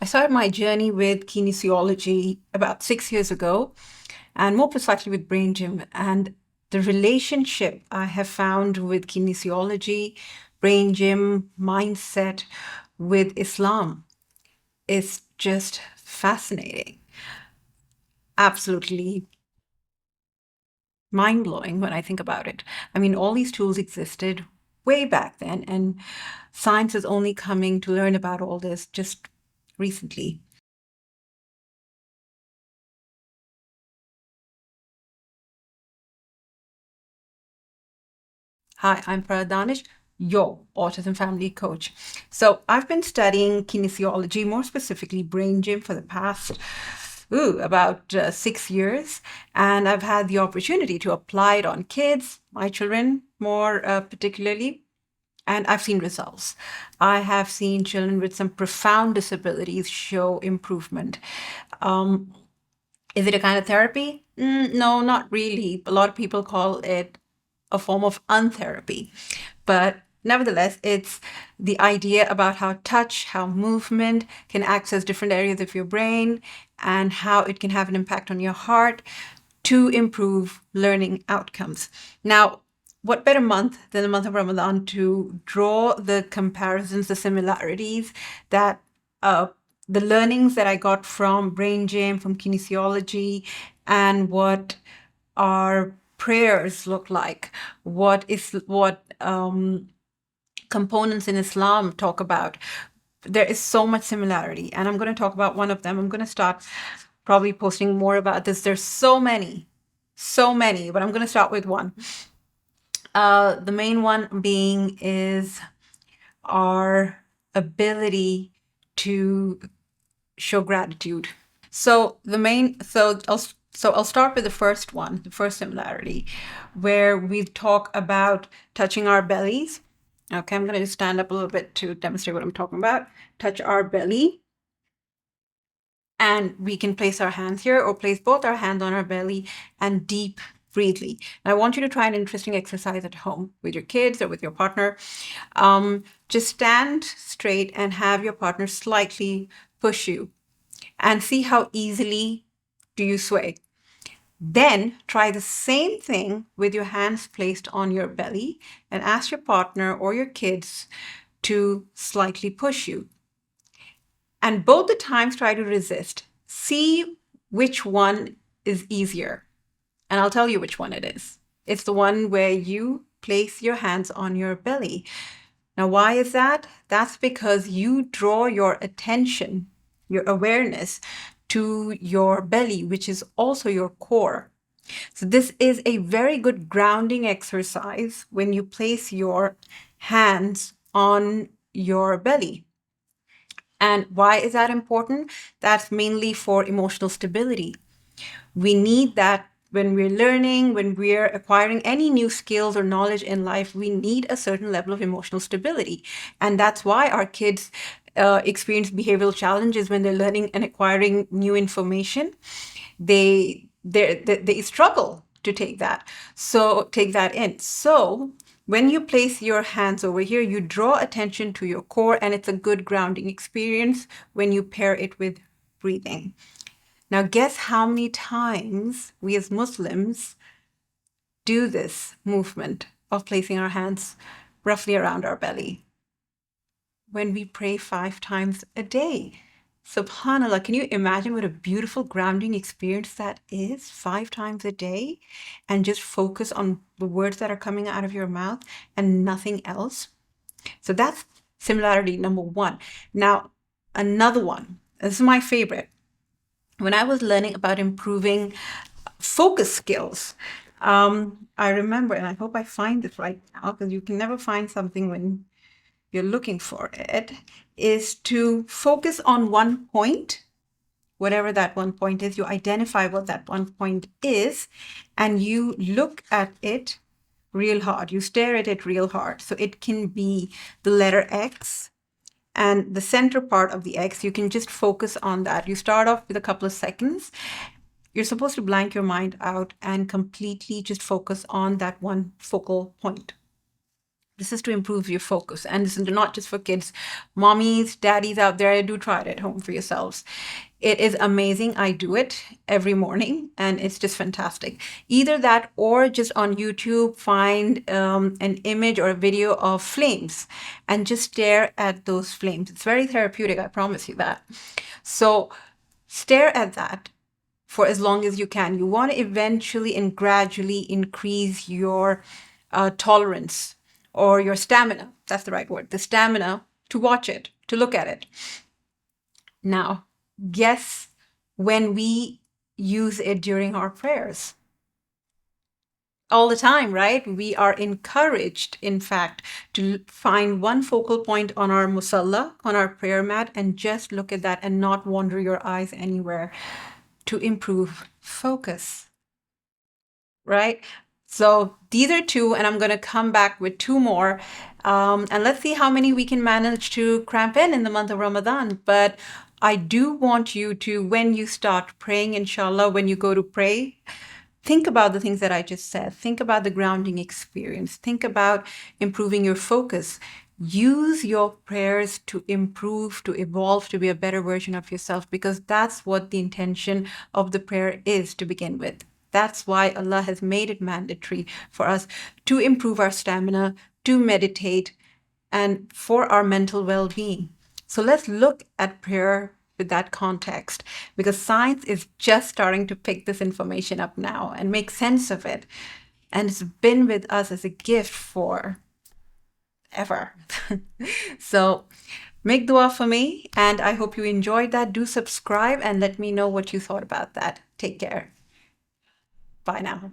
I started my journey with kinesiology about 6 years ago, and more precisely with brain gym. And the relationship I have found with kinesiology, brain gym, mindset with Islam is just fascinating. Absolutely mind blowing when I think about it. I mean, all these tools existed way back then, and science is only coming to learn about all this just recently. Hi, I'm Pradanish, your autism family coach. So I've been studying kinesiology, more specifically brain gym, for the past about 6 years, and I've had the opportunity to apply it on kids, my children more particularly, and I've seen results. I have seen children with some profound disabilities show improvement. Um, is it a kind of therapy? No, not really. A lot of people call it a form of untherapy. But nevertheless, it's the idea about how touch, how movement can access different areas of your brain, and how it can have an impact on your heart to improve learning outcomes. Now, what better month than the month of Ramadan to draw the comparisons, the similarities that uh, the learnings that I got from brain gym, from kinesiology, and what our prayers look like, what components in Islam talk about. There is so much similarity, and I'm going to talk about one of them. I'm going to start probably posting more about this. There's so many, but I'm going to start with one. The main one being is our ability to show gratitude. So I'll start with the first one, the first similarity, where we talk about touching our bellies. Okay, I'm going to just stand up a little bit to demonstrate what I'm talking about. Touch our belly, and we can place our hands here or place both our hands on our belly and deep breathly. And I want you to try an interesting exercise at home with your kids or with your partner. Just stand straight and have your partner slightly push you and see how easily do you sway. Then try the same thing with your hands placed on your belly and ask your partner or your kids to slightly push you. And both the times try to resist. See which one is easier. And I'll tell you which one it is. It's the one where you place your hands on your belly. Now, why is that? That's because you draw your attention, your awareness to your belly, which is also your core. So, this is a very good grounding exercise when you place your hands on your belly. And why is that important? That's mainly for emotional stability. We need that when we're learning, when we're acquiring any new skills or knowledge in life, we need a certain level of emotional stability. And that's why our kids experience behavioral challenges when they're learning and acquiring new information. They struggle to take that in. So when you place your hands over here, you draw attention to your core, and it's a good grounding experience when you pair it with breathing. Now, guess how many times we as Muslims do this movement of placing our hands roughly around our belly? When we pray 5 times a day. SubhanAllah, can you imagine what a beautiful grounding experience that is? 5 times a day, and just focus on the words that are coming out of your mouth and nothing else. So that's similarity number one. Now, another one, this is my favorite. When I was learning about improving focus skills, I remember, and I hope I find this right now, because you can never find something when you're looking for it, is to focus on one point, whatever that one point is. You identify what that one point is, and you look at it real hard. You stare at it real hard. So it can be the letter X, and the center part of the X, you can just focus on that. You start off with a couple of seconds. You're supposed to blank your mind out and completely just focus on that one focal point. This is to improve your focus. And this is not just for kids. Mommies, daddies out there, do try it at home for yourselves. It is amazing. I do it every morning and it's just fantastic. Either that or just on YouTube, find an image or a video of flames and just stare at those flames. It's very therapeutic, I promise you that. So stare at that for as long as you can. You want to eventually and gradually increase your tolerance or your stamina. That's the right word. The stamina to watch it, to look at it. Now, guess when we use it during our prayers? All the time, right? We are encouraged, in fact, to find one focal point on our musalla, on our prayer mat, and just look at that and not wander your eyes anywhere to improve focus, right? So these are two, and I'm going to come back with two more. And let's see how many we can manage to cramp in the month of Ramadan. But I do want you to, when you start praying, inshallah, when you go to pray, think about the things that I just said. Think about the grounding experience. Think about improving your focus. Use your prayers to improve, to evolve, to be a better version of yourself, because that's what the intention of the prayer is to begin with. That's why Allah has made it mandatory for us to improve our stamina, to meditate, and for our mental well-being. So let's look at prayer with that context, because science is just starting to pick this information up now and make sense of it. And it's been with us as a gift for ever. So make dua for me, and I hope you enjoyed that. Do subscribe and let me know what you thought about that. Take care. Bye now.